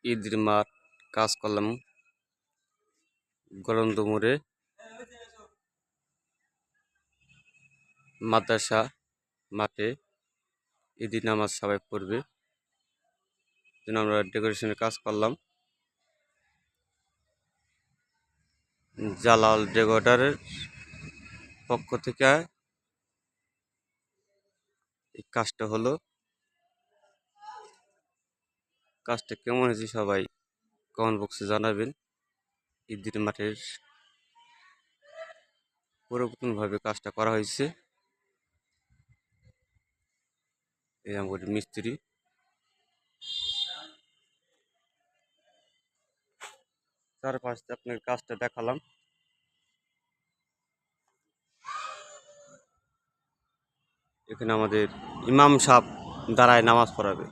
ঈদের মাঠ কাজ করলাম গরন্দমুরে মাদ্রাসা মাঠে ঈদের নামাজ সবাই পড়বে জন্য আমরা ডেকোরেশনের কাজ করলাম। জালাল ডেকোরেটরের পক্ষ থেকে এই কাজটা হলো। কাজটা কেমন হয়েছে সবাই কমেন্ট বক্সে জানাবেন। ঈদের মাঠের পরিপূর্ণভাবে কাজটা করা হয়েছে। এই আমাদের মিস্ত্রি চারপাশে আপনার কাজটা দেখালাম। এখানে আমাদের ইমাম সাহেব দাঁড়ায় নামাজ পড়াবে।